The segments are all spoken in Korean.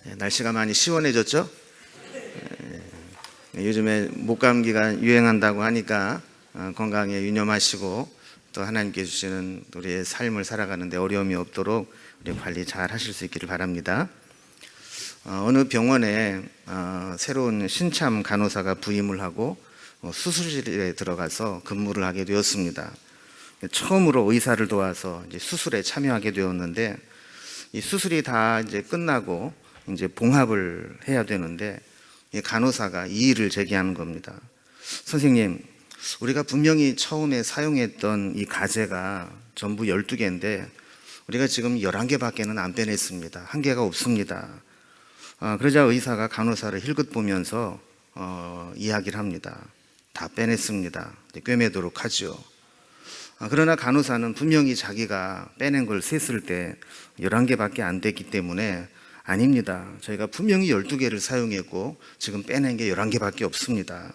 날씨가 많이 시원해졌죠? 요즘에 목감기가 유행한다고 하니까 건강에 유념하시고 또 하나님께 주시는 우리의 삶을 살아가는데 어려움이 없도록 우리 관리 잘 하실 수 있기를 바랍니다. 어느 병원에 새로운 신참 간호사가 부임을 하고 수술실에 들어가서 근무를 하게 되었습니다. 처음으로 의사를 도와서 이제 수술에 참여하게 되었는데, 이 수술이 다 이제 끝나고 이제 봉합을 해야 되는데, 이 간호사가 이의를 제기하는 겁니다. 선생님, 우리가 분명히 처음에 사용했던 이 가제가 전부 12개인데 우리가 지금 11개밖에는 안 빼냈습니다. 한 개가 없습니다. 그러자 의사가 간호사를 힐끗 보면서 이야기를 합니다. 다 빼냈습니다. 꿰매도록 하죠. 그러나 간호사는 분명히 자기가 빼낸 걸 셌을 때 11개밖에 안 됐기 때문에 아닙니다. 저희가 분명히 12개를 사용했고 지금 빼낸 게 11개밖에 없습니다.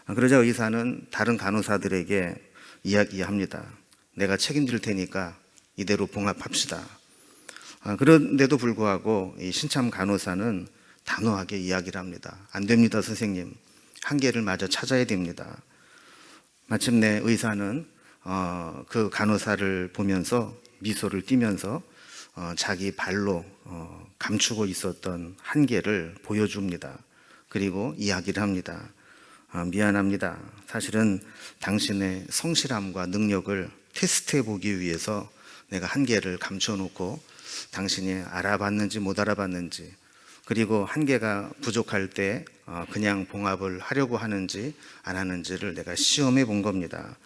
그러자 의사는 다른 간호사들에게 이야기합니다. 내가 책임질 테니까 이대로 봉합합시다. 그런데도 불구하고 이 신참 간호사는 단호하게 이야기를 합니다. 안 됩니다, 선생님. 한 개를 마저 찾아야 됩니다. 마침내 의사는 그 간호사를 보면서 미소를 띠면서 자기 발로 감추고 있었던 한 개를 보여줍니다. 그리고 이야기를 합니다. 미안합니다. 사실은 당신의 성실함과 능력을 테스트해 보기 위해서 내가 한 개를 감춰놓고 당신이 알아봤는지 못 알아봤는지, 그리고 한 개가 부족할 때 그냥 봉합을 하려고 하는지 안 하는지를 내가 시험해 본 겁니다.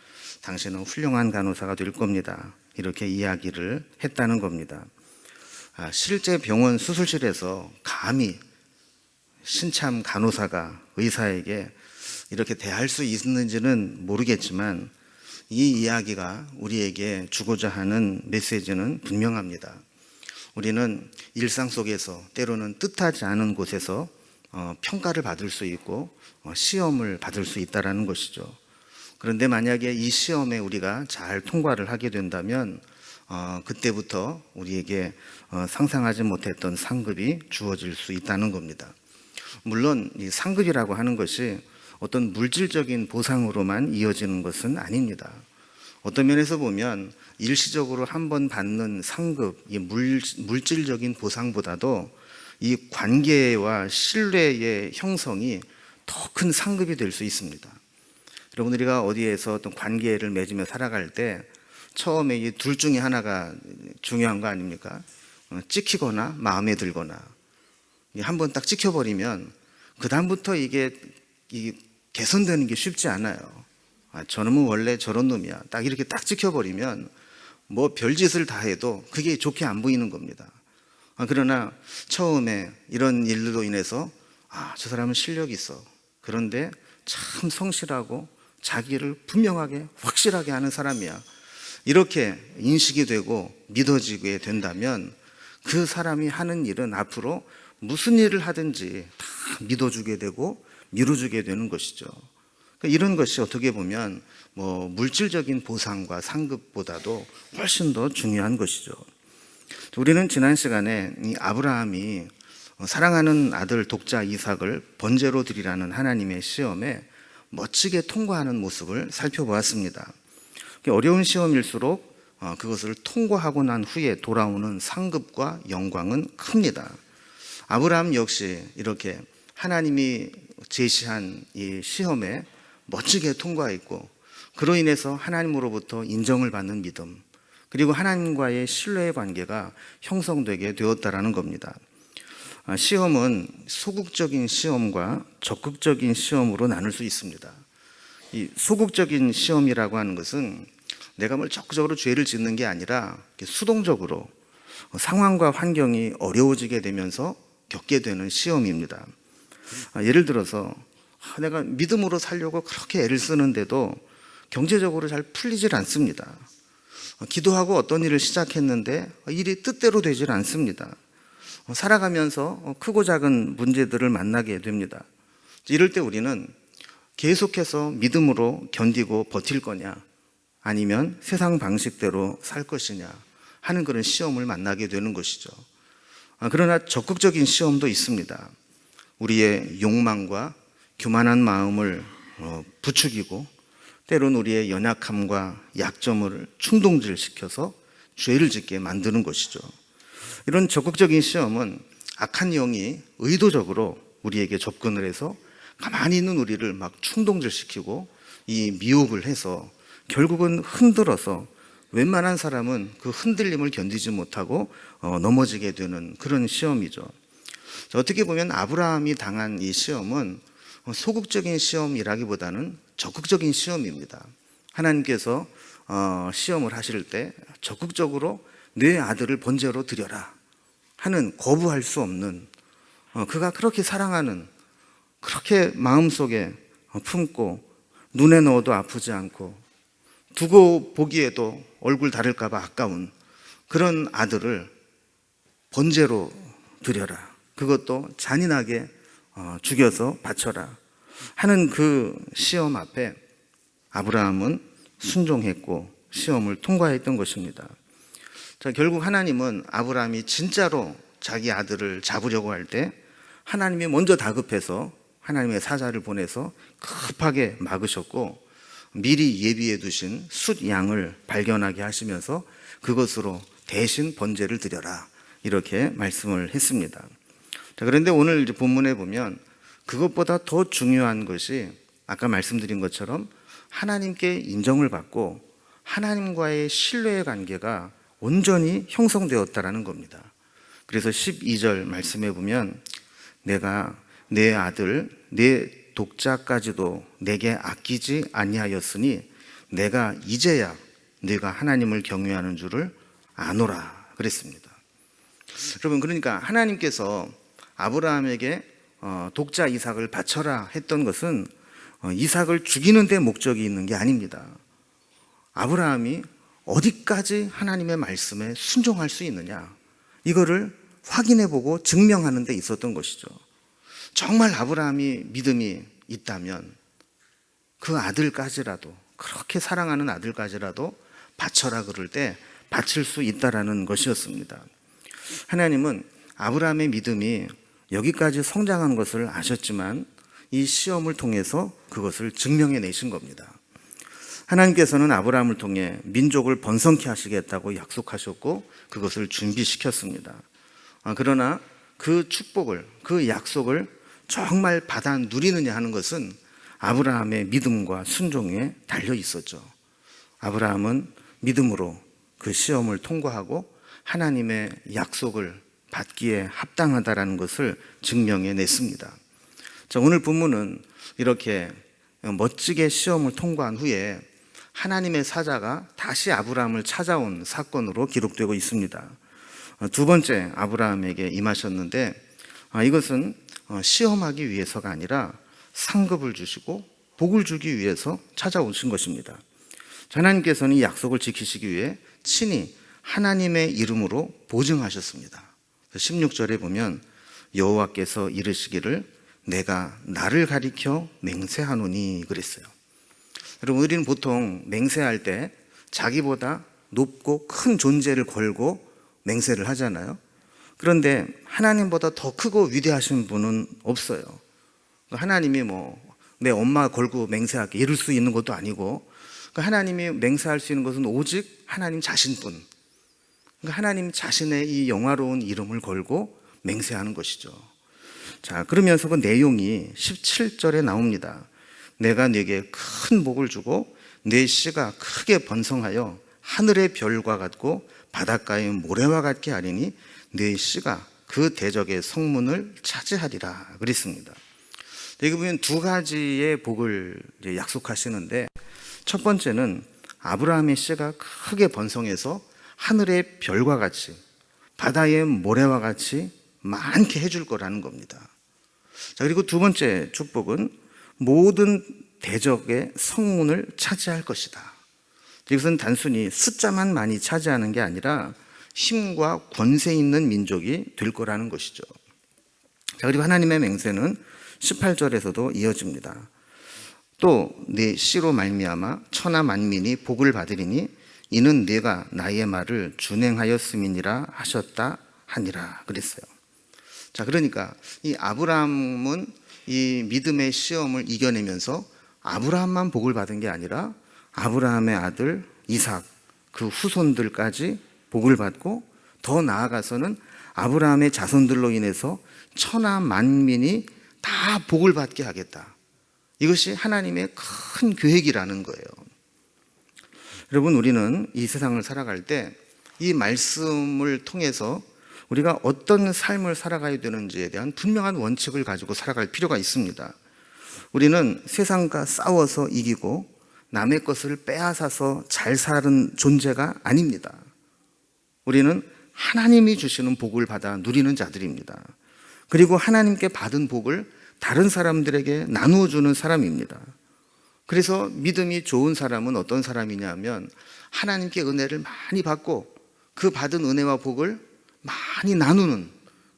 당신은 훌륭한 간호사가 될 겁니다. 이렇게 이야기를 했다는 겁니다. 실제 병원 수술실에서 감히 신참 간호사가 의사에게 이렇게 대할 수 있는지는 모르겠지만 이 이야기가 우리에게 주고자 하는 메시지는 분명합니다. 우리는 일상 속에서 때로는 뜻하지 않은 곳에서 평가를 받을 수 있고 시험을 받을 수 있다는 것이죠. 그런데 만약에 이 시험에 우리가 잘 통과를 하게 된다면 그때부터 우리에게 상상하지 못했던 상급이 주어질 수 있다는 겁니다. 물론 이 상급이라고 하는 것이 어떤 물질적인 보상으로만 이어지는 것은 아닙니다. 어떤 면에서 보면 일시적으로 한번 받는 상급, 이 물질적인 보상보다도 이 관계와 신뢰의 형성이 더 큰 상급이 될 수 있습니다. 여러분, 우리가 어디에서 어떤 관계를 맺으며 살아갈 때 처음에 이 둘 중에 하나가 중요한 거 아닙니까? 찍히거나 마음에 들거나. 한번 딱 찍혀버리면 그 다음부터 이게 개선되는 게 쉽지 않아요. 저놈은 원래 저런 놈이야. 딱 이렇게 딱 찍혀버리면 뭐 별짓을 다 해도 그게 좋게 안 보이는 겁니다. 그러나 처음에 이런 일로 인해서 저 사람은 실력이 있어. 그런데 참 성실하고 자기를 분명하게 확실하게 하는 사람이야. 이렇게 인식이 되고 믿어지게 된다면 그 사람이 하는 일은 앞으로 무슨 일을 하든지 다 믿어주게 되고 미뤄주게 되는 것이죠. 이런 것이 어떻게 보면 물질적인 보상과 상급보다도 훨씬 더 중요한 것이죠. 우리는 지난 시간에 이 아브라함이 사랑하는 아들 독자 이삭을 번제로 드리라는 하나님의 시험에 멋지게 통과하는 모습을 살펴보았습니다. 어려운 시험일수록 그것을 통과하고 난 후에 돌아오는 상급과 영광은 큽니다. 아브라함 역시 이렇게 하나님이 제시한 이 시험에 멋지게 통과했고, 그로 인해서 하나님으로부터 인정을 받는 믿음, 그리고 하나님과의 신뢰의 관계가 형성되게 되었다는 겁니다. 시험은 소극적인 시험과 적극적인 시험으로 나눌 수 있습니다. 이 소극적인 시험이라고 하는 것은 내가 뭘 적극적으로 죄를 짓는 게 아니라 수동적으로 상황과 환경이 어려워지게 되면서 겪게 되는 시험입니다. 예를 들어서 내가 믿음으로 살려고 그렇게 애를 쓰는데도 경제적으로 잘 풀리질 않습니다. 기도하고 어떤 일을 시작했는데 일이 뜻대로 되질 않습니다. 살아가면서 크고 작은 문제들을 만나게 됩니다. 이럴 때 우리는 계속해서 믿음으로 견디고 버틸 거냐, 아니면 세상 방식대로 살 것이냐 하는 그런 시험을 만나게 되는 것이죠. 그러나 적극적인 시험도 있습니다. 우리의 욕망과 교만한 마음을 부추기고 때론 우리의 연약함과 약점을 충동질시켜서 죄를 짓게 만드는 것이죠. 이런 적극적인 시험은 악한 영이 의도적으로 우리에게 접근을 해서 가만히 있는 우리를 막 충동질시키고 이 미혹을 해서 결국은 흔들어서 웬만한 사람은 그 흔들림을 견디지 못하고 넘어지게 되는 그런 시험이죠. 어떻게 보면 아브라함이 당한 이 시험은 소극적인 시험이라기보다는 적극적인 시험입니다. 하나님께서 시험을 하실 때 적극적으로 내 아들을 번제로 드려라 하는, 거부할 수 없는, 그가 그렇게 사랑하는, 그렇게 마음속에 품고 눈에 넣어도 아프지 않고 두고 보기에도 얼굴 다를까 봐 아까운 그런 아들을 번제로 드려라, 그것도 잔인하게 죽여서 바쳐라 하는 그 시험 앞에 아브라함은 순종했고 시험을 통과했던 것입니다. 자, 결국 하나님은 아브라함이 진짜로 자기 아들을 잡으려고 할 때 하나님이 먼저 다급해서 하나님의 사자를 보내서 급하게 막으셨고, 미리 예비해 두신 숫 양을 발견하게 하시면서 그것으로 대신 번제를 드려라 이렇게 말씀을 했습니다. 자, 그런데 오늘 이제 본문에 보면 그것보다 더 중요한 것이 아까 말씀드린 것처럼 하나님께 인정을 받고 하나님과의 신뢰의 관계가 온전히 형성되었다라는 겁니다. 그래서 12절 말씀에 보면 내가 내 아들 내 독자까지도 내게 아끼지 아니하였으니 내가 이제야 네가 하나님을 경외하는 줄을 아노라 그랬습니다. 여러분, 그러니까 하나님께서 아브라함에게 독자 이삭을 바쳐라 했던 것은 이삭을 죽이는 데 목적이 있는 게 아닙니다. 아브라함이 어디까지 하나님의 말씀에 순종할 수 있느냐, 이거를 확인해보고 증명하는 데 있었던 것이죠. 정말 아브라함이 믿음이 있다면 그 아들까지라도, 그렇게 사랑하는 아들까지라도 바쳐라 그럴 때 바칠 수 있다라는 것이었습니다. 하나님은 아브라함의 믿음이 여기까지 성장한 것을 아셨지만 이 시험을 통해서 그것을 증명해 내신 겁니다. 하나님께서는 아브라함을 통해 민족을 번성케 하시겠다고 약속하셨고 그것을 준비시켰습니다. 그러나 그 축복을, 그 약속을 정말 받아 누리느냐 하는 것은 아브라함의 믿음과 순종에 달려 있었죠. 아브라함은 믿음으로 그 시험을 통과하고 하나님의 약속을 받기에 합당하다라는 것을 증명해 냈습니다. 자, 오늘 본문은 이렇게 멋지게 시험을 통과한 후에 하나님의 사자가 다시 아브라함을 찾아온 사건으로 기록되고 있습니다. 두 번째 아브라함에게 임하셨는데 이것은 시험하기 위해서가 아니라 상급을 주시고 복을 주기 위해서 찾아오신 것입니다. 하나님께서는 이 약속을 지키시기 위해 친히 하나님의 이름으로 보증하셨습니다. 16절에 보면 여호와께서 이르시기를 내가 나를 가리켜 맹세하노니 그랬어요. 여러분, 우리는 보통 맹세할 때 자기보다 높고 큰 존재를 걸고 맹세를 하잖아요. 그런데 하나님보다 더 크고 위대하신 분은 없어요. 하나님이 내 엄마 걸고 맹세할게 이럴 수 있는 것도 아니고, 하나님이 맹세할 수 있는 것은 오직 하나님 자신뿐, 하나님 자신의 이 영화로운 이름을 걸고 맹세하는 것이죠. 자, 그러면서 그 내용이 17절에 나옵니다. 내가 네게 큰 복을 주고 내 씨가 크게 번성하여 하늘의 별과 같고 바닷가의 모래와 같게 하리니 내 씨가 그 대적의 성문을 차지하리라 그랬습니다. 여기 보면 두 가지의 복을 약속하시는데, 첫 번째는 아브라함의 씨가 크게 번성해서 하늘의 별과 같이 바다의 모래와 같이 많게 해줄 거라는 겁니다. 자, 그리고 두 번째 축복은 모든 대적의 성문을 차지할 것이다. 이것은 단순히 숫자만 많이 차지하는 게 아니라 힘과 권세 있는 민족이 될 거라는 것이죠. 자, 그리고 하나님의 맹세는 18절에서도 이어집니다. 또 내 씨로 말미암아 천하 만민이 복을 받으리니 이는 네가 나의 말을 준행하였음이니라 하셨다 하니라 그랬어요. 자, 그러니까 이 아브라함은 이 믿음의 시험을 이겨내면서 아브라함만 복을 받은 게 아니라 아브라함의 아들 이삭, 그 후손들까지 복을 받고, 더 나아가서는 아브라함의 자손들로 인해서 천하 만민이 다 복을 받게 하겠다. 이것이 하나님의 큰 계획이라는 거예요. 여러분, 우리는 이 세상을 살아갈 때 이 말씀을 통해서 우리가 어떤 삶을 살아가야 되는지에 대한 분명한 원칙을 가지고 살아갈 필요가 있습니다. 우리는 세상과 싸워서 이기고 남의 것을 빼앗아서 잘 사는 존재가 아닙니다. 우리는 하나님이 주시는 복을 받아 누리는 자들입니다. 그리고 하나님께 받은 복을 다른 사람들에게 나누어 주는 사람입니다. 그래서 믿음이 좋은 사람은 어떤 사람이냐 하면 하나님께 은혜를 많이 받고 그 받은 은혜와 복을 많이 나누는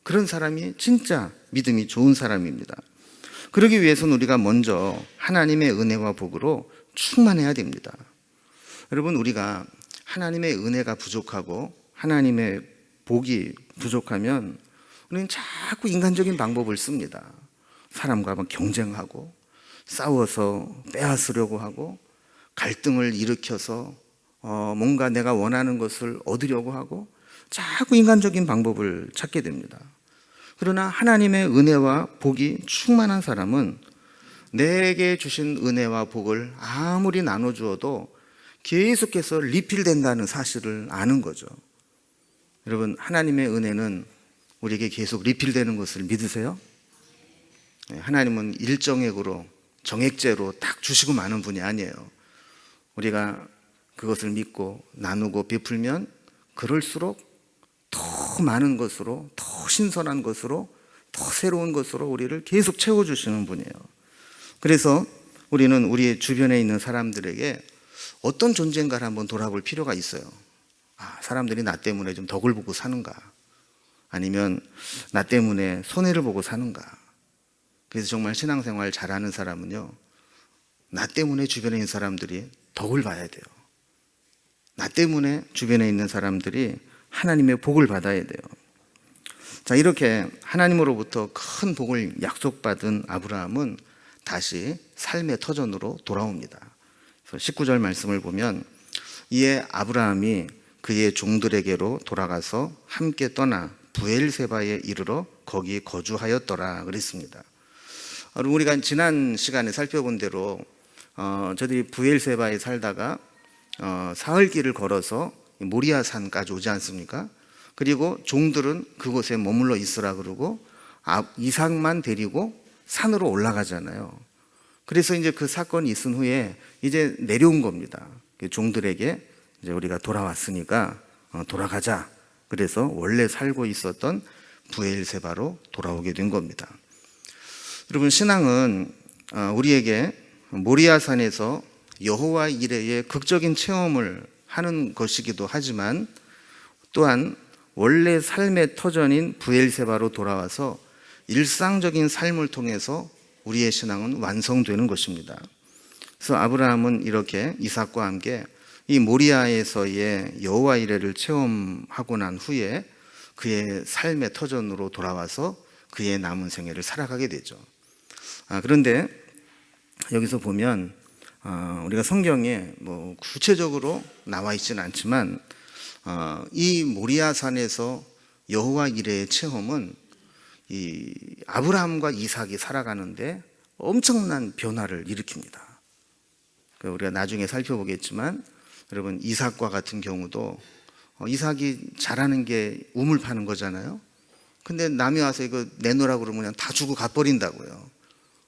그런 사람이 진짜 믿음이 좋은 사람입니다. 그러기 위해서는 우리가 먼저 하나님의 은혜와 복으로 충만해야 됩니다. 여러분, 우리가 하나님의 은혜가 부족하고 하나님의 복이 부족하면 우리는 자꾸 인간적인 방법을 씁니다. 사람과 막 경쟁하고 싸워서 빼앗으려고 하고 갈등을 일으켜서 뭔가 내가 원하는 것을 얻으려고 하고 자꾸 인간적인 방법을 찾게 됩니다. 그러나 하나님의 은혜와 복이 충만한 사람은 내게 주신 은혜와 복을 아무리 나눠주어도 계속해서 리필된다는 사실을 아는 거죠. 여러분, 하나님의 은혜는 우리에게 계속 리필되는 것을 믿으세요? 하나님은 일정액으로 정액제로 딱 주시고 마는 분이 아니에요. 우리가 그것을 믿고 나누고 베풀면 그럴수록 더 많은 것으로, 더 신선한 것으로, 더 새로운 것으로 우리를 계속 채워주시는 분이에요. 그래서 우리는 우리 주변에 있는 사람들에게 어떤 존재인가를 한번 돌아볼 필요가 있어요. 사람들이 나 때문에 좀 덕을 보고 사는가? 아니면 나 때문에 손해를 보고 사는가? 그래서 정말 신앙생활 잘하는 사람은요, 나 때문에 주변에 있는 사람들이 덕을 봐야 돼요. 나 때문에 주변에 있는 사람들이 하나님의 복을 받아야 돼요. 자, 이렇게 하나님으로부터 큰 복을 약속받은 아브라함은 다시 삶의 터전으로 돌아옵니다. 19절 말씀을 보면, 이에 아브라함이 그의 종들에게로 돌아가서 함께 떠나 부엘세바에 이르러 거기 거주하였더라 그랬습니다. 우리가 지난 시간에 살펴본 대로 저들이 부엘세바에 살다가 사흘길을 걸어서 모리아산까지 오지 않습니까? 그리고 종들은 그곳에 머물러 있으라 그러고 이삭만 데리고 산으로 올라가잖아요. 그래서 이제 그 사건이 있은 후에 이제 내려온 겁니다. 종들에게 이제 우리가 돌아왔으니까 돌아가자. 그래서 원래 살고 있었던 부엘세바로 돌아오게 된 겁니다. 여러분, 신앙은 우리에게 모리아산에서 여호와 이레의 극적인 체험을 하는 것이기도 하지만, 또한 원래 삶의 터전인 부엘세바로 돌아와서 일상적인 삶을 통해서 우리의 신앙은 완성되는 것입니다. 그래서 아브라함은 이렇게 이삭과 함께 이 모리아에서의 여호와 이레를 체험하고 난 후에 그의 삶의 터전으로 돌아와서 그의 남은 생애를 살아가게 되죠. 그런데 여기서 보면 우리가 성경에 뭐 구체적으로 나와 있지는 않지만 이 모리아산에서 여호와 이레의 체험은 이 아브라함과 이삭이 살아가는데 엄청난 변화를 일으킵니다. 우리가 나중에 살펴보겠지만, 여러분, 이삭과 같은 경우도 이삭이 잘하는 게 우물 파는 거잖아요. 근데 남이 와서 이거 내놓으라고 그러면 그냥 다 주고 가버린다고요.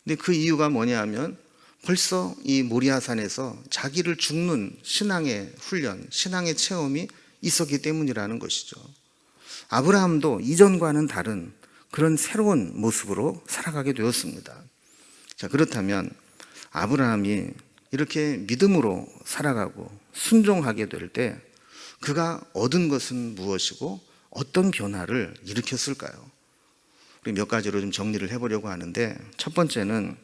근데 그 이유가 뭐냐 하면 벌써 이 모리아산에서 자기를 죽는 신앙의 훈련, 신앙의 체험이 있었기 때문이라는 것이죠. 아브라함도 이전과는 다른 그런 새로운 모습으로 살아가게 되었습니다. 자, 그렇다면 아브라함이 이렇게 믿음으로 살아가고 순종하게 될 때 그가 얻은 것은 무엇이고 어떤 변화를 일으켰을까요? 우리 몇 가지로 좀 정리를 해보려고 하는데, 첫 번째는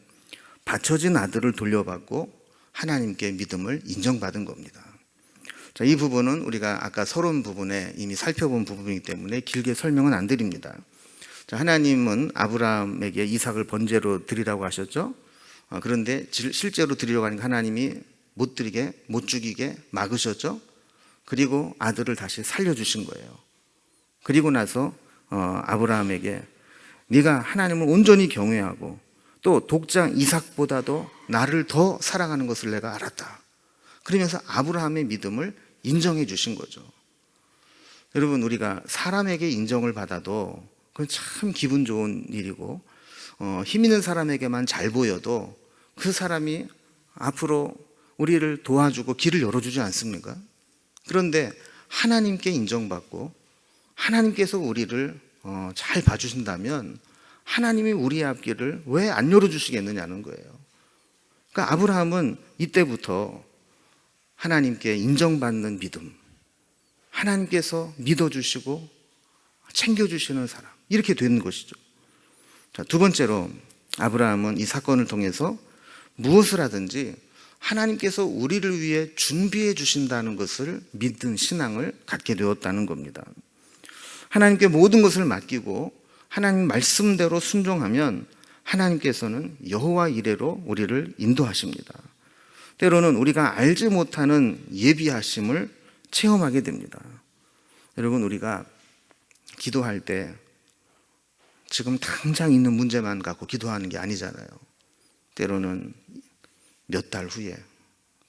바쳐진 아들을 돌려받고 하나님께 믿음을 인정받은 겁니다. 자, 이 부분은 우리가 아까 서론 부분에 이미 살펴본 부분이기 때문에 길게 설명은 안 드립니다. 자, 하나님은 아브라함에게 이삭을 번제로 드리라고 하셨죠. 그런데 실제로 드리려고 하니까 하나님이 못 드리게, 못 죽이게 막으셨죠. 그리고 아들을 다시 살려주신 거예요. 그리고 나서 아브라함에게 네가 하나님을 온전히 경외하고 또 독장 이삭보다도 나를 더 사랑하는 것을 내가 알았다. 그러면서 아브라함의 믿음을 인정해 주신 거죠. 여러분, 우리가 사람에게 인정을 받아도 그건 참 기분 좋은 일이고 힘 있는 사람에게만 잘 보여도 그 사람이 앞으로 우리를 도와주고 길을 열어주지 않습니까? 그런데 하나님께 인정받고 하나님께서 우리를 잘 봐주신다면 하나님이 우리 앞길을 왜 안 열어주시겠느냐는 거예요. 그러니까 아브라함은 이때부터 하나님께 인정받는 믿음, 하나님께서 믿어주시고 챙겨주시는 사람, 이렇게 되는 것이죠. 자, 두 번째로 아브라함은 이 사건을 통해서 무엇을 하든지 하나님께서 우리를 위해 준비해 주신다는 것을 믿는 신앙을 갖게 되었다는 겁니다. 하나님께 모든 것을 맡기고 하나님 말씀대로 순종하면 하나님께서는 여호와 이레로 우리를 인도하십니다. 때로는 우리가 알지 못하는 예비하심을 체험하게 됩니다. 여러분, 우리가 기도할 때 지금 당장 있는 문제만 갖고 기도하는 게 아니잖아요. 때로는 몇 달 후에,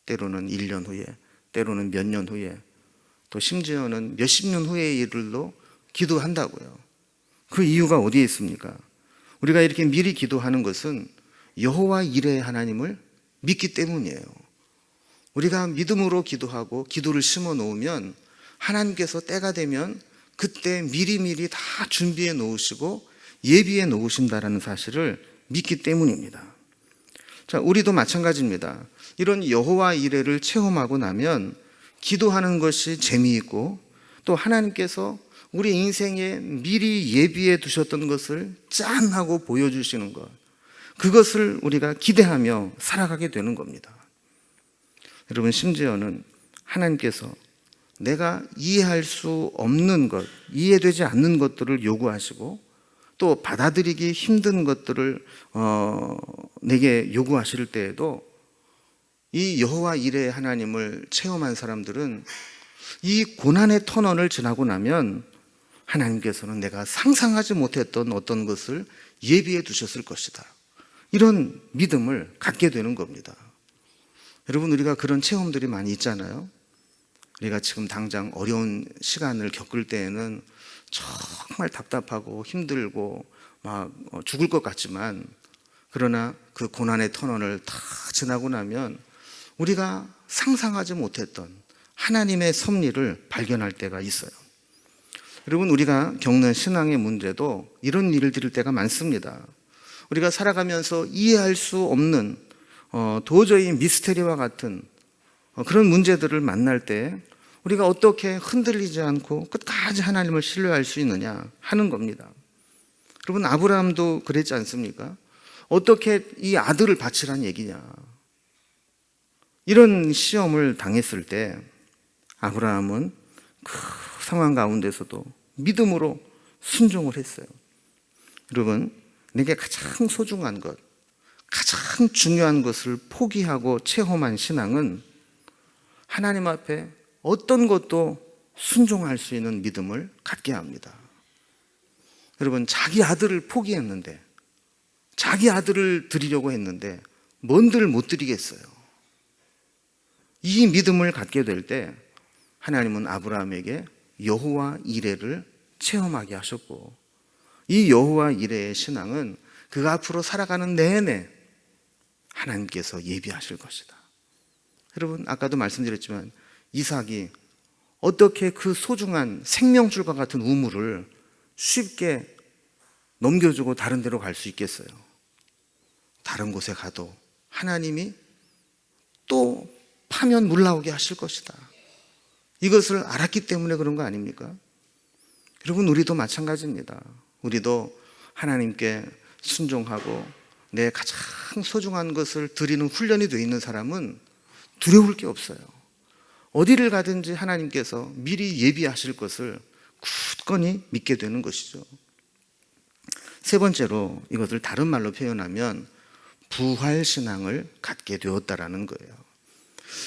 때로는 1년 후에, 때로는 몇 년 후에, 또 심지어는 몇십 년 후의 일들도 기도한다고요. 그 이유가 어디에 있습니까? 우리가 이렇게 미리 기도하는 것은 여호와 이레의 하나님을 믿기 때문이에요. 우리가 믿음으로 기도하고 기도를 심어 놓으면 하나님께서 때가 되면 그때 미리미리 다 준비해 놓으시고 예비해 놓으신다라는 사실을 믿기 때문입니다. 자, 우리도 마찬가지입니다. 이런 여호와 이레를 체험하고 나면 기도하는 것이 재미있고 또 하나님께서 우리 인생에 미리 예비해 두셨던 것을 짠 하고 보여주시는 것, 그것을 우리가 기대하며 살아가게 되는 겁니다. 여러분, 심지어는 하나님께서 내가 이해할 수 없는 것, 이해되지 않는 것들을 요구하시고 또 받아들이기 힘든 것들을 내게 요구하실 때에도 이 여호와 이레의 하나님을 체험한 사람들은 이 고난의 터널을 지나고 나면 하나님께서는 내가 상상하지 못했던 어떤 것을 예비해 두셨을 것이다, 이런 믿음을 갖게 되는 겁니다. 여러분, 우리가 그런 체험들이 많이 있잖아요. 우리가 지금 당장 어려운 시간을 겪을 때에는 정말 답답하고 힘들고 막 죽을 것 같지만, 그러나 그 고난의 터널을 다 지나고 나면 우리가 상상하지 못했던 하나님의 섭리를 발견할 때가 있어요. 여러분, 우리가 겪는 신앙의 문제도 이런 일을 들을 때가 많습니다. 우리가 살아가면서 이해할 수 없는 도저히 미스테리와 같은 그런 문제들을 만날 때 우리가 어떻게 흔들리지 않고 끝까지 하나님을 신뢰할 수 있느냐 하는 겁니다. 여러분, 아브라함도 그랬지 않습니까? 어떻게 이 아들을 바치란 얘기냐, 이런 시험을 당했을 때 아브라함은 그 상황 가운데서도 믿음으로 순종을 했어요. 여러분, 내게 가장 소중한 것, 가장 중요한 것을 포기하고 체험한 신앙은 하나님 앞에 어떤 것도 순종할 수 있는 믿음을 갖게 합니다. 여러분, 자기 아들을 포기했는데, 자기 아들을 드리려고 했는데 뭔들 못 드리겠어요. 이 믿음을 갖게 될 때 하나님은 아브라함에게 여호와 이레를 체험하게 하셨고, 이 여호와 이레의 신앙은 그 앞으로 살아가는 내내 하나님께서 예비하실 것이다. 여러분, 아까도 말씀드렸지만 이삭이 어떻게 그 소중한 생명줄과 같은 우물을 쉽게 넘겨주고 다른 데로 갈 수 있겠어요? 다른 곳에 가도 하나님이 또 파면 물 나오게 하실 것이다, 이것을 알았기 때문에 그런 거 아닙니까? 여러분, 우리도 마찬가지입니다. 우리도 하나님께 순종하고 내 가장 소중한 것을 드리는 훈련이 되어 있는 사람은 두려울 게 없어요. 어디를 가든지 하나님께서 미리 예비하실 것을 굳건히 믿게 되는 것이죠. 세 번째로 이것을 다른 말로 표현하면 부활신앙을 갖게 되었다라는 거예요.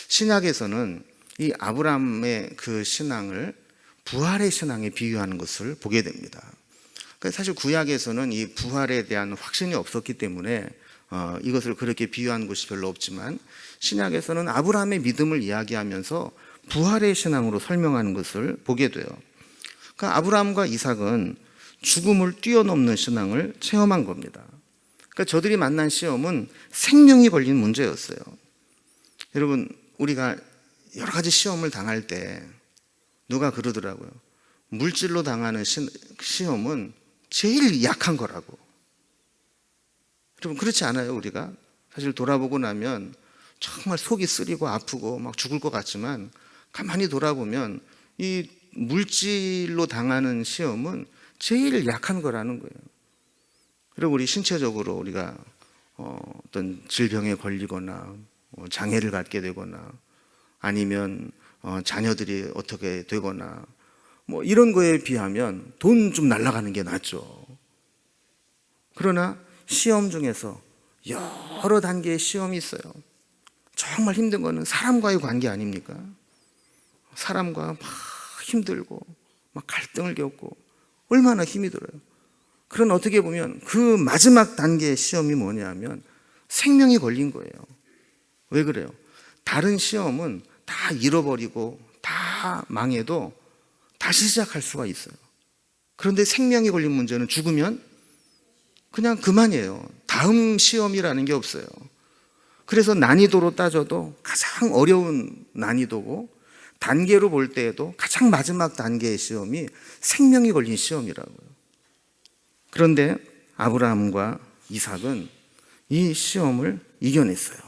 신약에서는 이 아브라함의 그 신앙을 부활의 신앙에 비유하는 것을 보게 됩니다. 사실 구약에서는 이 부활에 대한 확신이 없었기 때문에 이것을 그렇게 비유한 곳이 별로 없지만, 신약에서는 아브라함의 믿음을 이야기하면서 부활의 신앙으로 설명하는 것을 보게 돼요. 그러니까 아브라함과 이삭은 죽음을 뛰어넘는 신앙을 체험한 겁니다. 그러니까 저들이 만난 시험은 생명이 걸린 문제였어요. 여러분, 우리가 여러 가지 시험을 당할 때 누가 그러더라고요. 물질로 당하는 시험은 제일 약한 거라고. 여러분, 그렇지 않아요? 우리가 사실 돌아보고 나면 정말 속이 쓰리고 아프고 막 죽을 것 같지만, 가만히 돌아보면 이 물질로 당하는 시험은 제일 약한 거라는 거예요. 그리고 우리 신체적으로 우리가 어떤 질병에 걸리거나 장애를 갖게 되거나 아니면 자녀들이 어떻게 되거나 뭐 이런 거에 비하면 돈 좀 날아가는 게 낫죠. 그러나 시험 중에서 여러 단계의 시험이 있어요. 정말 힘든 거는 사람과의 관계 아닙니까? 사람과 막 힘들고 막 갈등을 겪고 얼마나 힘이 들어요. 그런 어떻게 보면 그 마지막 단계의 시험이 뭐냐 하면 생명이 걸린 거예요. 왜 그래요? 다른 시험은 다 잃어버리고 다 망해도 다시 시작할 수가 있어요. 그런데 생명이 걸린 문제는 죽으면 그냥 그만이에요. 다음 시험이라는 게 없어요. 그래서 난이도로 따져도 가장 어려운 난이도고, 단계로 볼 때에도 가장 마지막 단계의 시험이 생명이 걸린 시험이라고요. 그런데 아브라함과 이삭은 이 시험을 이겨냈어요.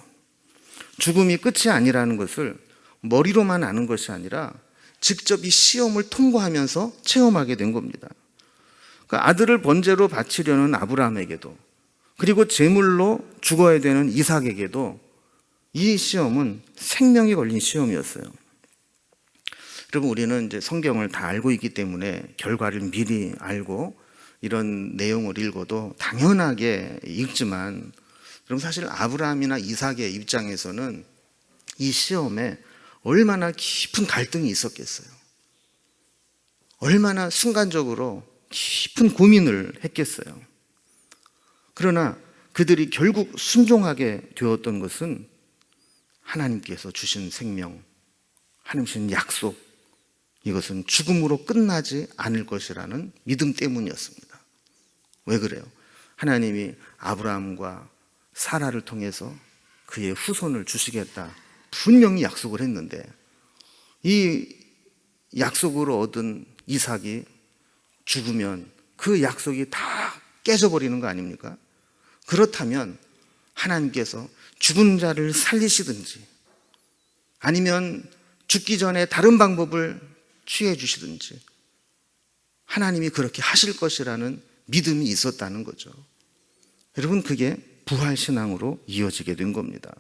죽음이 끝이 아니라는 것을 머리로만 아는 것이 아니라 직접 이 시험을 통과하면서 체험하게 된 겁니다. 그러니까 아들을 번제로 바치려는 아브라함에게도, 그리고 제물로 죽어야 되는 이삭에게도 이 시험은 생명이 걸린 시험이었어요. 여러분, 우리는 이제 성경을 다 알고 있기 때문에 결과를 미리 알고 이런 내용을 읽어도 당연하게 읽지만, 여러분, 사실 아브라함이나 이삭의 입장에서는 이 시험에 얼마나 깊은 갈등이 있었겠어요. 얼마나 순간적으로 깊은 고민을 했겠어요. 그러나 그들이 결국 순종하게 되었던 것은 하나님께서 주신 생명, 하나님 주신 약속, 이것은 죽음으로 끝나지 않을 것이라는 믿음 때문이었습니다. 왜 그래요? 하나님이 아브라함과 사라를 통해서 그의 후손을 주시겠다 분명히 약속을 했는데, 이 약속으로 얻은 이삭이 죽으면 그 약속이 다 깨져버리는 거 아닙니까? 그렇다면 하나님께서 죽은 자를 살리시든지 아니면 죽기 전에 다른 방법을 취해 주시든지 하나님이 그렇게 하실 것이라는 믿음이 있었다는 거죠. 여러분, 그게 부활신앙으로 이어지게 된 겁니다.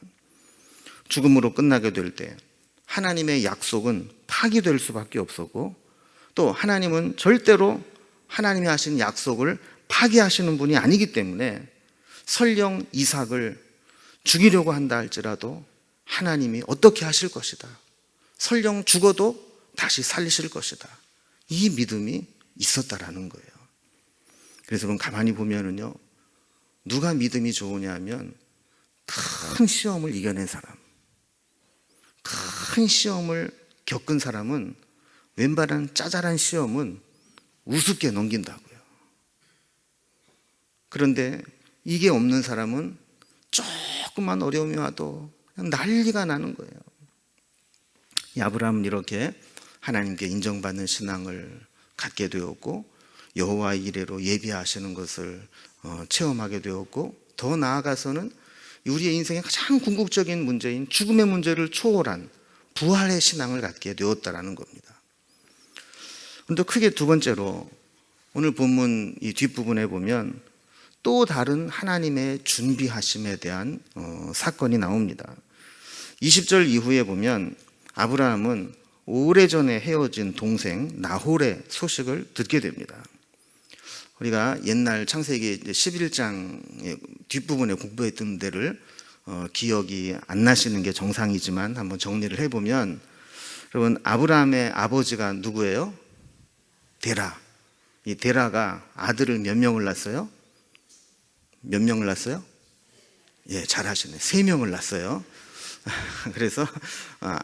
죽음으로 끝나게 될 때 하나님의 약속은 파기될 수밖에 없었고, 또 하나님은 절대로 하나님이 하신 약속을 파기하시는 분이 아니기 때문에 설령 이삭을 죽이려고 한다 할지라도 하나님이 어떻게 하실 것이다, 설령 죽어도 다시 살리실 것이다, 이 믿음이 있었다라는 거예요. 그래서 그럼 가만히 보면은요, 누가 믿음이 좋으냐 하면 큰 시험을 이겨낸 사람, 큰 시험을 겪은 사람은 웬만한 짜잘한 시험은 우습게 넘긴다고요. 그런데 이게 없는 사람은 조금만 어려움이 와도 그냥 난리가 나는 거예요. 이 아브라함은 이렇게 하나님께 인정받는 신앙을 갖게 되었고, 여호와의 이레로 예비하시는 것을 체험하게 되었고, 더 나아가서는 우리의 인생의 가장 궁극적인 문제인 죽음의 문제를 초월한 부활의 신앙을 갖게 되었다라는 겁니다. 그런데 크게 두 번째로 오늘 본문 이 뒷부분에 보면 또 다른 하나님의 준비하심에 대한 사건이 나옵니다. 20절 이후에 보면 아브라함은 오래전에 헤어진 동생 나홀의 소식을 듣게 됩니다. 우리가 옛날 창세기 11장 뒷부분에 공부했던 데를 기억이 안 나시는 게 정상이지만 한번 정리를 해보면, 여러분, 아브라함의 아버지가 누구예요? 데라. 이 데라가 아들을 몇 명을 낳았어요? 몇 명을 낳았어요? 예, 잘하시네. 3명을 낳았어요. 그래서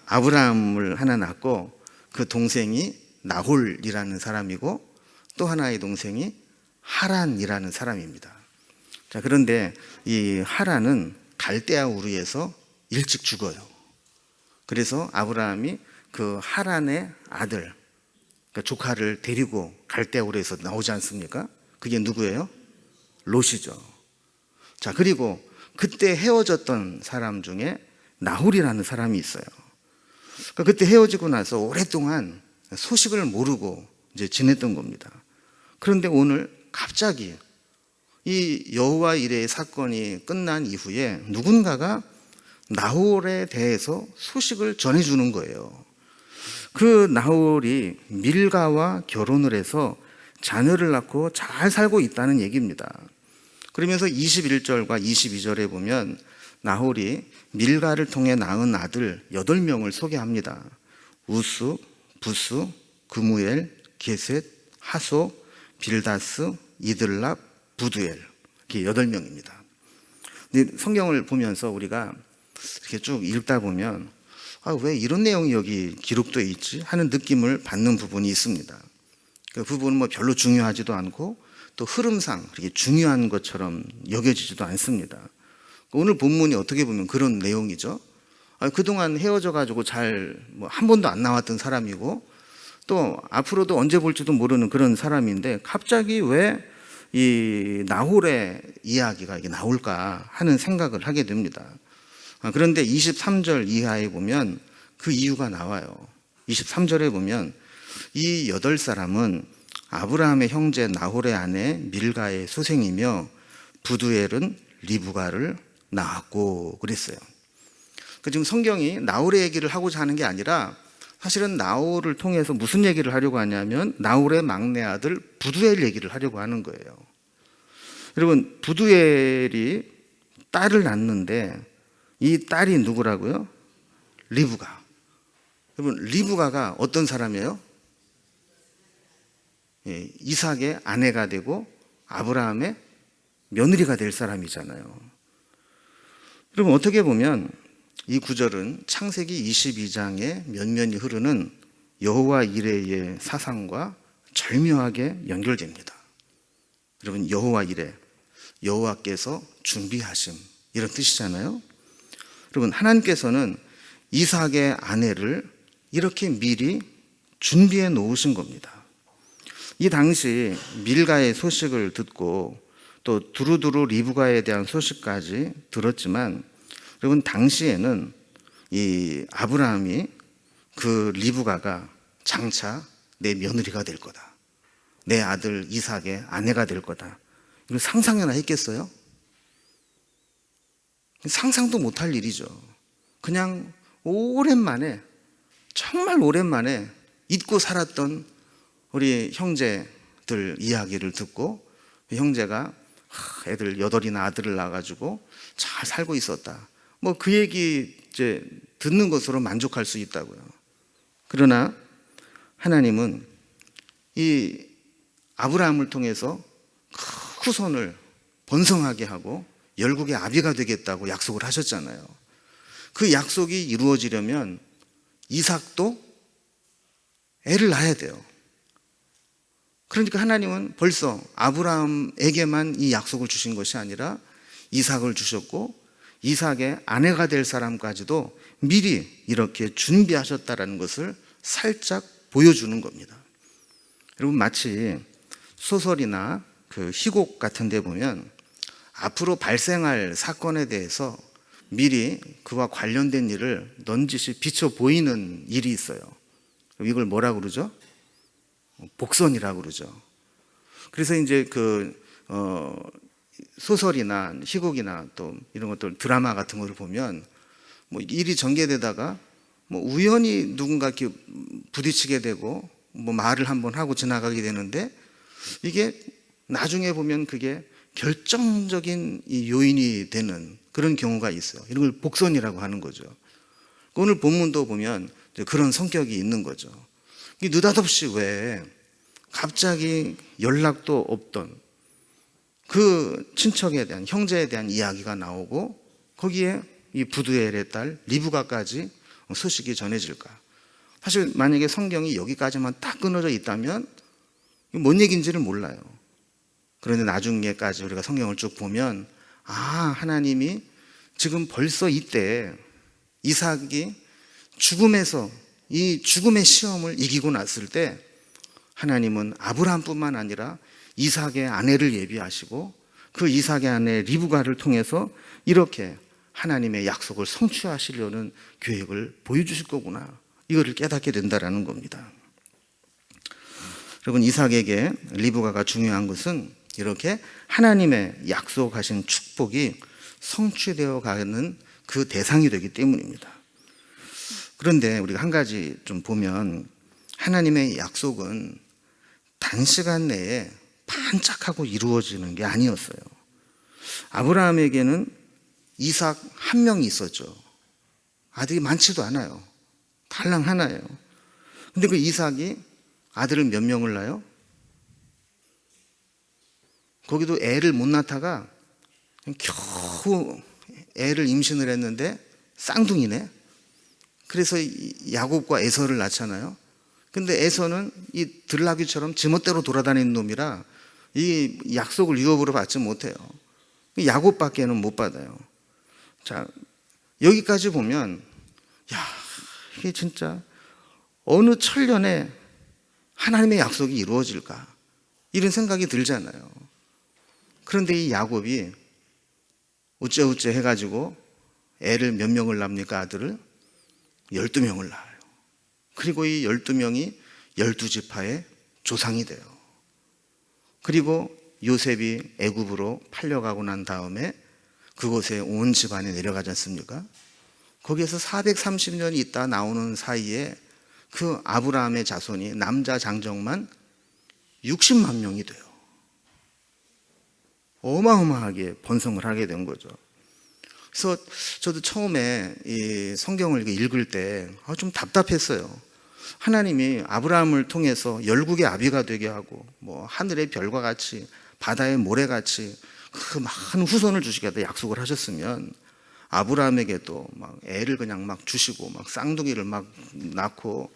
아브라함을 하나 낳고 그 동생이 나홀이라는 사람이고 또 하나의 동생이 하란이라는 사람입니다. 자, 그런데 이 하란은 갈대아 우르에서 일찍 죽어요. 그래서 아브라함이 그 하란의 아들, 그러니까 조카를 데리고 갈대아 우르에서 나오지 않습니까? 그게 누구예요? 롯이죠. 자, 그리고 그때 헤어졌던 사람 중에 나홀이라는 사람이 있어요. 그러니까 그때 헤어지고 나서 오랫동안 소식을 모르고 이제 지냈던 겁니다. 그런데 오늘 갑자기 이 여호와 이레의 사건이 끝난 이후에 누군가가 나홀에 대해서 소식을 전해주는 거예요. 그 나홀이 밀가와 결혼을 해서 자녀를 낳고 잘 살고 있다는 얘기입니다. 그러면서 21절과 22절에 보면 나홀이 밀가를 통해 낳은 아들 8명을 소개합니다. 우스, 부스, 그무엘, 게셋, 하소, 빌다스, 이들랍, 부두엘, 이렇게 8명입니다. 근데 성경을 보면서 우리가 이렇게 쭉 읽다 보면 왜 이런 내용이 여기 기록되어 있지? 하는 느낌을 받는 부분이 있습니다. 그 부분은 뭐 별로 중요하지도 않고 또 흐름상 그렇게 중요한 것처럼 여겨지지도 않습니다. 오늘 본문이 어떻게 보면 그런 내용이죠. 그동안 헤어져가지고 잘 한 번도 안 나왔던 사람이고 또 앞으로도 언제 볼지도 모르는 그런 사람인데 갑자기 왜 이 나홀의 이야기가 이게 나올까 하는 생각을 하게 됩니다. 그런데 23절 이하에 보면 그 이유가 나와요. 23절에 보면 이 8사람은 아브라함의 형제 나홀의 아내 밀가의 소생이며 부두엘은 리브가를 낳았고 그랬어요. 지금 성경이 나홀의 얘기를 하고자 하는 게 아니라 사실은 나홀을 통해서 무슨 얘기를 하려고 하냐면 나홀의 막내 아들 부두엘 얘기를 하려고 하는 거예요. 여러분, 부두엘이 딸을 낳는데 이 딸이 누구라고요? 리브가. 여러분, 리브가가 어떤 사람이에요? 이삭의 아내가 되고 아브라함의 며느리가 될 사람이잖아요. 여러분, 어떻게 보면 이 구절은 창세기 22장에 면면이 흐르는 여호와 이레의 사상과 절묘하게 연결됩니다. 여러분, 여호와 이레, 여호와께서 준비하심, 이런 뜻이잖아요. 여러분, 하나님께서는 이삭의 아내를 이렇게 미리 준비해 놓으신 겁니다. 이 당시 밀가의 소식을 듣고 또 두루두루 리브가에 대한 소식까지 들었지만, 여러분, 당시에는 이 아브라함이 그 리브가가 장차 내 며느리가 될 거다, 내 아들 이삭의 아내가 될 거다, 이걸 상상이나 했겠어요? 상상도 못할 일이죠. 그냥 오랜만에, 정말 오랜만에 잊고 살았던 우리 형제들 이야기를 듣고 형제가 애들 8이나 아들을 낳아가지고 잘 살고 있었다, 그 얘기 이제 듣는 것으로 만족할 수 있다고요. 그러나 하나님은 이 아브라함을 통해서 후손을 번성하게 하고 열국의 아비가 되겠다고 약속을 하셨잖아요. 그 약속이 이루어지려면 이삭도 애를 낳아야 돼요. 그러니까 하나님은 벌써 아브라함에게만 이 약속을 주신 것이 아니라 이삭을 주셨고 이삭의 아내가 될 사람까지도 미리 이렇게 준비하셨다라는 것을 살짝 보여주는 겁니다. 여러분, 마치 소설이나 그 희곡 같은 데 보면 앞으로 발생할 사건에 대해서 미리 그와 관련된 일을 넌지시 비춰 보이는 일이 있어요. 이걸 뭐라고 그러죠? 복선이라고 그러죠. 그래서 이제 소설이나 희곡이나 또 이런 것들, 드라마 같은 걸 보면 일이 전개되다가 뭐 우연히 누군가 이렇게 부딪히게 되고 뭐 말을 한번 하고 지나가게 되는데 이게 나중에 보면 그게 결정적인 이 요인이 되는 그런 경우가 있어요. 이런 걸 복선이라고 하는 거죠. 오늘 본문도 보면 그런 성격이 있는 거죠. 느닷없이 왜 갑자기 연락도 없던 그 친척에 대한, 형제에 대한 이야기가 나오고 거기에 이 부두엘의 딸 리브가까지 소식이 전해질까? 사실 만약에 성경이 여기까지만 딱 끊어져 있다면 뭔 얘기인지를 몰라요. 그런데 나중에까지 우리가 성경을 쭉 보면 하나님이 지금 벌써 이때 이삭이 죽음에서 이 죽음의 시험을 이기고 났을 때 하나님은 아브라함뿐만 아니라 이삭의 아내를 예비하시고 그 이삭의 아내 리브가를 통해서 이렇게 하나님의 약속을 성취하시려는 계획을 보여주실 거구나, 이거를 깨닫게 된다라는 겁니다. 여러분, 이삭에게 리브가가 중요한 것은 이렇게 하나님의 약속하신 축복이 성취되어 가는 그 대상이 되기 때문입니다. 그런데 우리가 한 가지 좀 보면 하나님의 약속은 단시간 내에 반짝하고 이루어지는 게 아니었어요. 아브라함에게는 이삭 한 명이 있었죠. 아들이 많지도 않아요. 달랑 하나예요. 근데 그 이삭이 아들을 몇 명을 낳아요? 거기도 애를 못 낳다가 겨우 애를 임신을 했는데 쌍둥이네. 그래서 야곱과 에서를 낳잖아요. 근데 에서는 이 들나귀처럼 지멋대로 돌아다니는 놈이라 이 약속을 유업으로 받지 못해요. 야곱밖에는 못 받아요. 자, 여기까지 보면 이게 진짜 어느 천년에 하나님의 약속이 이루어질까, 이런 생각이 들잖아요. 그런데 이 야곱이 우째우째 해가지고 애를 몇 명을 낳습니까? 아들을 12명을 낳아요. 그리고 이 12명이 12지파의 조상이 돼요. 그리고 요셉이 애굽으로 팔려가고 난 다음에 그곳에 온 집안이 내려가지 않습니까? 거기에서 430년이 있다 나오는 사이에 그 아브라함의 자손이 남자 장정만 60만 명이 돼요. 어마어마하게 번성을 하게 된 거죠. 그래서 저도 처음에 이 성경을 읽을 때 좀 답답했어요. 하나님이 아브라함을 통해서 열국의 아비가 되게 하고 뭐 하늘의 별과 같이 바다의 모래같이 그 많은 후손을 주시겠다 약속을 하셨으면 아브라함에게도 막 애를 그냥 막 주시고 막 쌍둥이를 막 낳고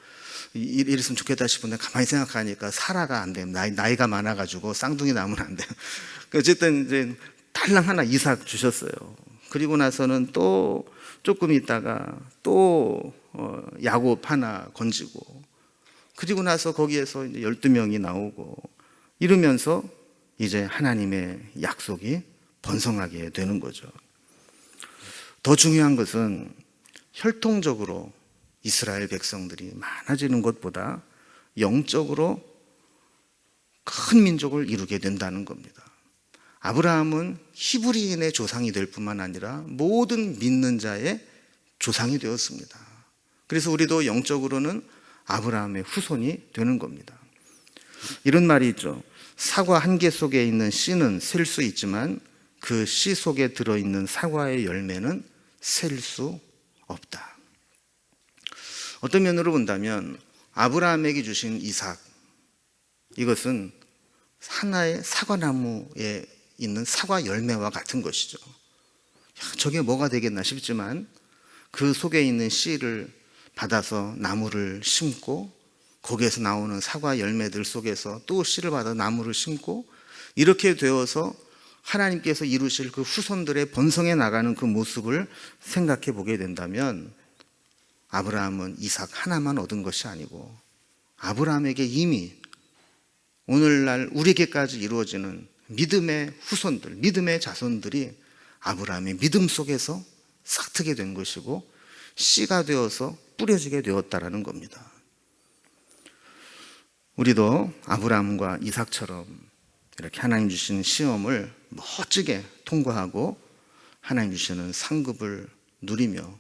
이랬으면 좋겠다 싶은데 가만히 생각하니까 사라가 안 돼요. 나이가 많아가지고 쌍둥이 낳으면 안 돼요. 어쨌든 이제 달랑 하나 이삭 주셨어요. 그리고 나서는 또 조금 있다가 또 야곱 하나 건지고, 그리고 나서 거기에서 이제 12명이 나오고 이러면서 이제 하나님의 약속이 번성하게 되는 거죠. 더 중요한 것은 혈통적으로 이스라엘 백성들이 많아지는 것보다 영적으로 큰 민족을 이루게 된다는 겁니다. 아브라함은 히브리인의 조상이 될 뿐만 아니라 모든 믿는 자의 조상이 되었습니다. 그래서 우리도 영적으로는 아브라함의 후손이 되는 겁니다. 이런 말이 있죠. 사과 한 개 속에 있는 씨는 셀 수 있지만 그 씨 속에 들어있는 사과의 열매는 셀 수 없다. 어떤 면으로 본다면 아브라함에게 주신 이삭, 이것은 하나의 사과나무에 있는 사과 열매와 같은 것이죠. 저게 뭐가 되겠나 싶지만 그 속에 있는 씨를 받아서 나무를 심고 거기에서 나오는 사과 열매들 속에서 또 씨를 받아 나무를 심고 이렇게 되어서 하나님께서 이루실 그 후손들의 번성해 나가는 그 모습을 생각해 보게 된다면 아브라함은 이삭 하나만 얻은 것이 아니고 아브라함에게 이미 오늘날 우리에게까지 이루어지는 믿음의 후손들, 믿음의 자손들이 아브라함의 믿음 속에서 싹트게 된 것이고 씨가 되어서 뿌려지게 되었다라는 겁니다. 우리도 아브라함과 이삭처럼 이렇게 하나님 주시는 시험을 멋지게 통과하고 하나님 주시는 상급을 누리며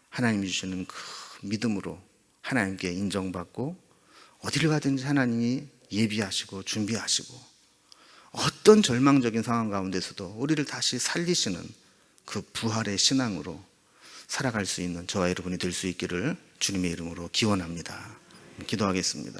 하나님 주시는 그 믿음으로 하나님께 인정받고 어디를 가든지 하나님이 예비하시고 준비하시고 어떤 절망적인 상황 가운데서도 우리를 다시 살리시는 그 부활의 신앙으로 살아갈 수 있는 저와 여러분이 될 수 있기를 주님의 이름으로 기원합니다. 기도하겠습니다.